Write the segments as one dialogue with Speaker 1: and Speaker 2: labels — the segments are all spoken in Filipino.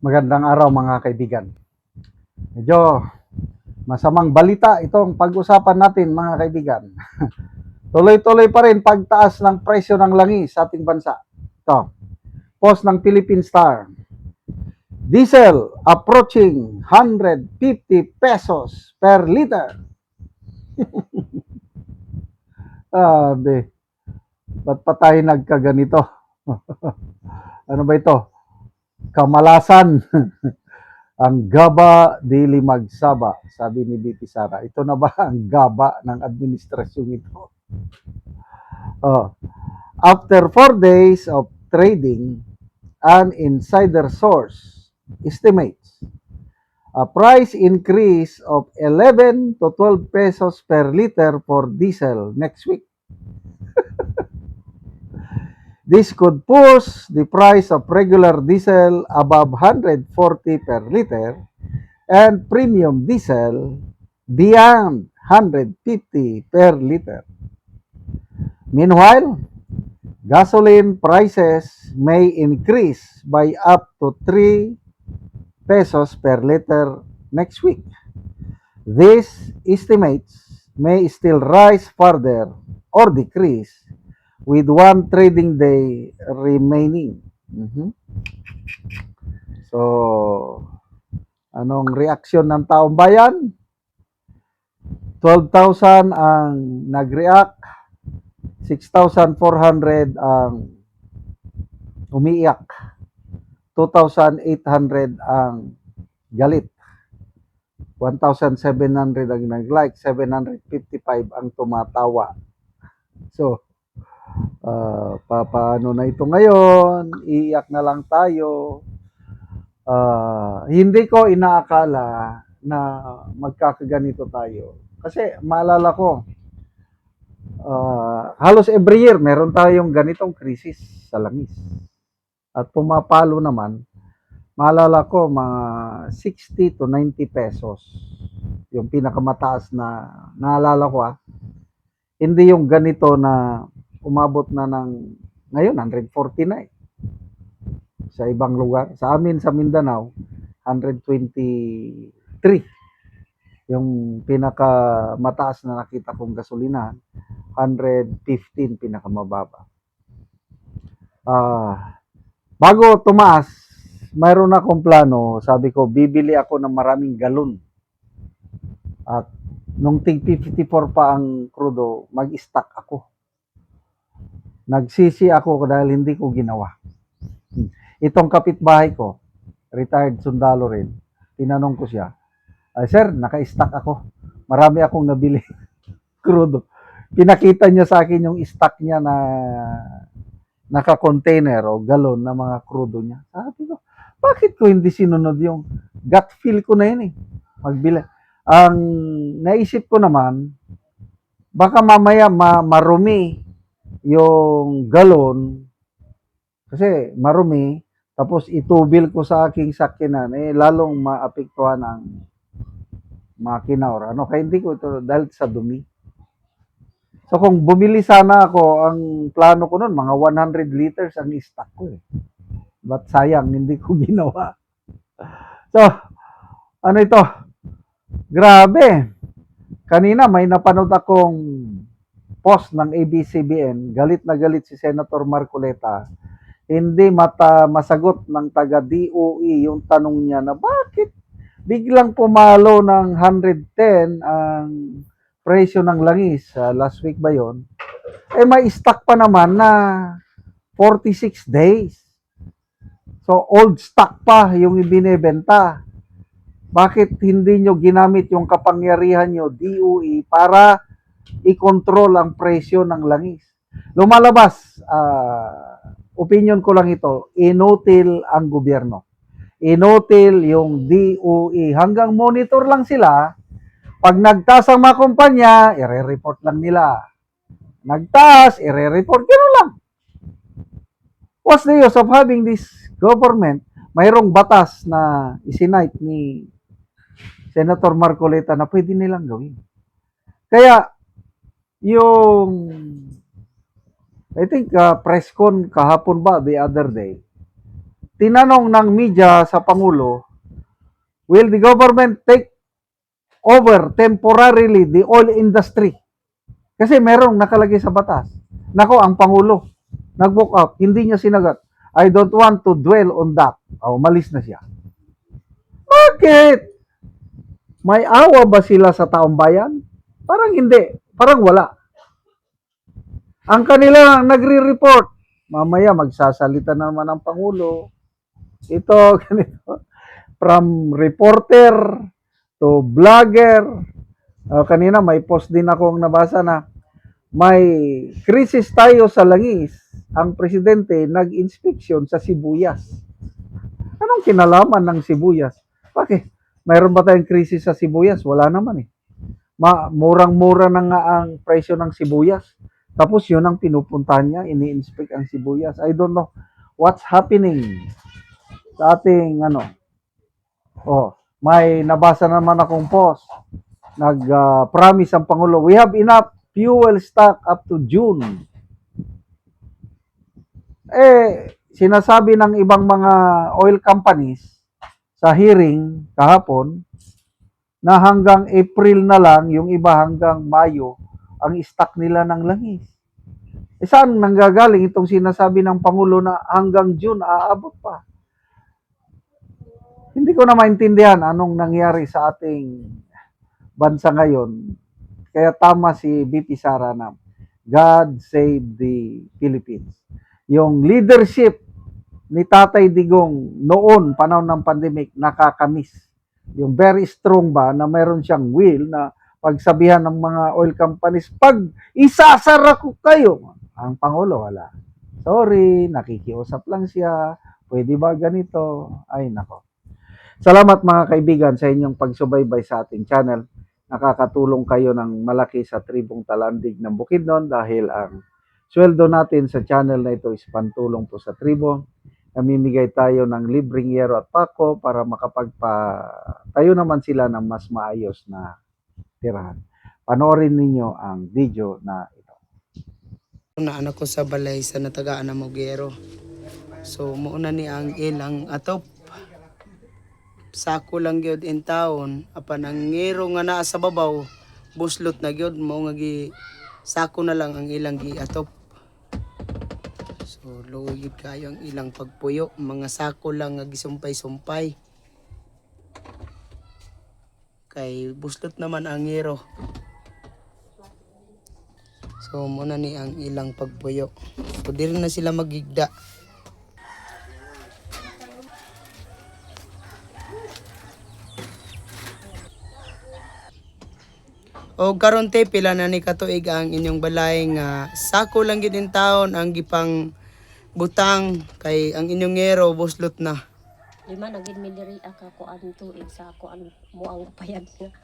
Speaker 1: Magandang araw mga kaibigan. Medyo masamang balita itong pag-usapan natin mga kaibigan. Tuloy-tuloy pa rin pagtaas ng presyo ng langis sa ating bansa. Ito, post ng Philippine Star. Diesel approaching 150 pesos per liter. Ba't pa tayo nagkaganito? Ano ba ito? Kamalasan. Ang gaba dili magsaba, sabi ni BP Sara. Ito na ba ang gaba ng administrasyon ito? Oh. After 4 days of trading, an insider source estimates a price increase of 11 to 12 pesos per liter for diesel next week. This could push the price of regular diesel above 140 per liter and premium diesel beyond 150 per liter. Meanwhile, gasoline prices may increase by up to 3 pesos per liter next week. These estimates may still rise further or decrease with one trading day remaining. So, anong reaksyon ng taong bayan? 12,000 ang nag-react, 6,400 ang umiiyak, 2,800 ang galit, 1,700 ang nag-like, 755 ang tumatawa. So, paano na ito ngayon? Iiyak na lang tayo. Hindi ko inaakala na magkakaganito tayo. Kasi maalala ko, halos every year meron tayong ganitong krisis sa langis. At pumapalo naman, maalala ko mga 60 to 90 pesos. Yung pinakamataas na naalala ko Hindi yung ganito na umabot na ng ngayon 140 na sa ibang lugar. Sa amin sa Mindanao 123 yung pinakamataas na nakita kong gasolinahan, 115 pinakamababa. Bago tumaas, mayroon akong plano. Sabi ko, bibili ako ng maraming galon. At nung tig 54 pa ang krudo, mag-stock ako. Nagsisi ako dahil hindi ko ginawa. Itong kapitbahay ko, retired sundalo rin, tinanong ko siya, sir, naka-stock ako. Marami akong nabili crudo. Pinakita niya sa akin yung stock niya na naka-container o galon na mga crudo niya. Sabi ko, bakit ko hindi sinunod yung gut feel ko na yun magbili. Ang naisip ko naman, baka mamaya marumi yung galon kasi marumi, tapos itubil ko sa aking sakyanan, lalong maapektuhan ang makina or ano. Kaya hindi ko ito dahil sa dumi. So kung bumili sana ako, ang plano ko nun, mga 100 liters ang stock ko But sayang, hindi ko ginawa. So, ano ito? Grabe. Kanina may napanood akong post ng ABS-CBN, galit na galit si Senator Marcoleta. Hindi masagot ng taga-DOE yung tanong niya na bakit biglang pumalo ng 110 ang presyo ng langis. Last week ba yon? May stock pa naman na 46 days. So, old stock pa yung ibinebenta. Bakit hindi nyo ginamit yung kapangyarihan nyo, DOE, para i-control ang presyo ng langis? Lumalabas, opinion ko lang ito, inutil ang gobyerno. Inutil yung DOE. Hanggang monitor lang sila. Pag nagtaas ang mga kumpanya, i-report lang nila. Nagtaas, i-report. Gano'n lang. What's the use of having this government? Mayroong batas na isinight ni Senator Marcoleta na pwede nilang gawin. Kaya, yung I think press con kahapon ba, the other day, tinanong ng media sa Pangulo, will the government take over temporarily the oil industry? Kasi merong nakalagay sa batas. Nako, ang Pangulo, nag-walk out, hindi niya sinagot. I don't want to dwell on that. Malis na siya. Bakit? May awa ba sila sa taong bayan? Parang hindi. Parang wala. Ang kanila nagre-report, mamaya magsasalita na naman ang Pangulo. Ito, ganito. From reporter to vlogger. Kanina may post din akong nabasa na may krisis tayo sa langis. Ang presidente nag-inspeksyon sa sibuyas. Anong kinalaman ng sibuyas? Bakit? Mayroon ba tayong krisis sa sibuyas? Wala naman eh. Murang-mura na nga ang presyo ng sibuyas. Tapos yun ang pinupuntahan niya, ini-inspect ang sibuyas. I don't know what's happening sa ating may nabasa naman akong post. Nag-promise ang Pangulo, we have enough fuel stock up to June. Sinasabi ng ibang mga oil companies sa hearing kahapon na hanggang April na lang, yung iba hanggang Mayo, ang stock nila ng langis. Saan nanggagaling itong sinasabi ng Pangulo na hanggang June aabot pa? Hindi ko na maintindihan anong nangyari sa ating bansa ngayon. Kaya tama si BP Sara na God save the Philippines. Yung leadership ni Tatay Digong noon, panahon ng pandemic, nakakamiss. Yung very strong ba na mayroon siyang will na pagsabihan ng mga oil companies, pag isasara ko kayo, ang Pangulo wala. Sorry, nakikiusap lang siya. Pwede ba ganito? Ay, nako. Salamat mga kaibigan sa inyong pagsubaybay sa ating channel. Nakakatulong kayo ng malaki sa Tribong Talandig ng Bukidnon dahil ang sweldo natin sa channel na ito is pantulong po sa tribo. Namimigay tayo ng libreng yero at pako para makapagpatayo naman sila ng mas maayos na tirahan. Panoorin ninyo ang video na ito.
Speaker 2: Na anak ko sa balay sa natagaan na Mogero. So muuna ni ang ilang atop. Sako lang gyud in town apan ang ngero nga naa sa babaw buslot na gyud mo nga gi sako na lang ang ilang gi atop. So luoy gyud kayo ang ilang pagpuyo, mga sako lang nga gisumpay-sumpay. Kay buslot naman ang ngero. So muna ni ang ilang pagpuyo. So diri na sila magigda. O karon te pila na ni katuig ang inyong balay nga sako lang gyud in taon ang gipang butang kay ang inyong ngero buslot na.
Speaker 3: Lima na gid mi diri aka kuan tuig sa kuan mo ang payag na.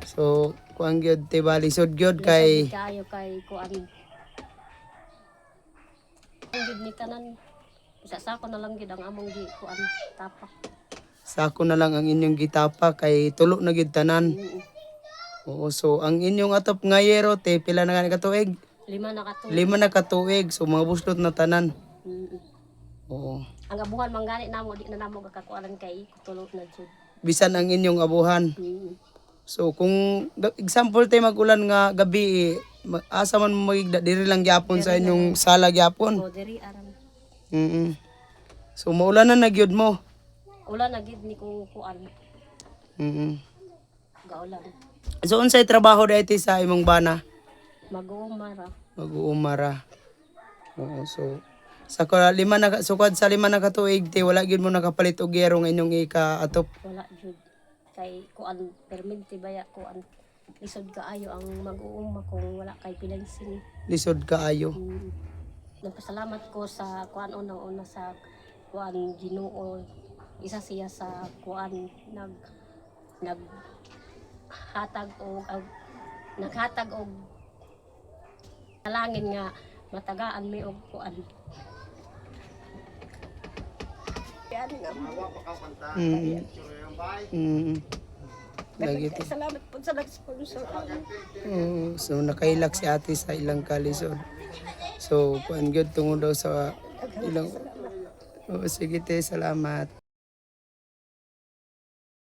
Speaker 2: So kuan gyud te balisod gyud kay
Speaker 3: Kayo kay kuan. Ang gid ni tanan. Isa sako na lang gid ang among gi kuan tapak.
Speaker 2: sako na lang ang inyong gitapa kay tulo na gid tanan. Oo, so ang inyong atop nga yero te pila na gani katuig?
Speaker 3: Lima na katuig.
Speaker 2: 5 na katuig, so mga buslot na tanan. Oo.
Speaker 3: Ang abuhan man gani namo di na namo gakakuanan kay tulo na jud.
Speaker 2: Bisan ang inyong abuhan. So kung example tay magulan nga gabi asa man mo magigda diri lang gyapon sa inyong sala gyapon.
Speaker 3: O diri aran.
Speaker 2: So maulan na nagyud mo.
Speaker 3: Ulan na gid ni kung kuan. Gaulan.
Speaker 2: So unsay trabaho dayto sa imong bana?
Speaker 3: Mag-uumara.
Speaker 2: Mag-uumara. Oo, so sa sukad sa 5 na katuig te wala gyud mo nakapalit og yero nga inyong ika-atop.
Speaker 3: Wala jud. Kay kuan perminti baya kuan. Lisod kaayo ang mag-uuma kung wala kay pinansin.
Speaker 2: Lisod kaayo.
Speaker 3: Nagpasalamat ko sa kuan unang-una sa kuan Ginoo. Isa siya sa kuan naghatag og nalangin nga matagaan mi og kuan.
Speaker 2: Lagi to.
Speaker 3: Salamat po sa nag-sponsor.
Speaker 2: So nakailak si ate sa ilang kalisod. So kuan gyud tungod daw sa ilang Oo, sige te, salamat.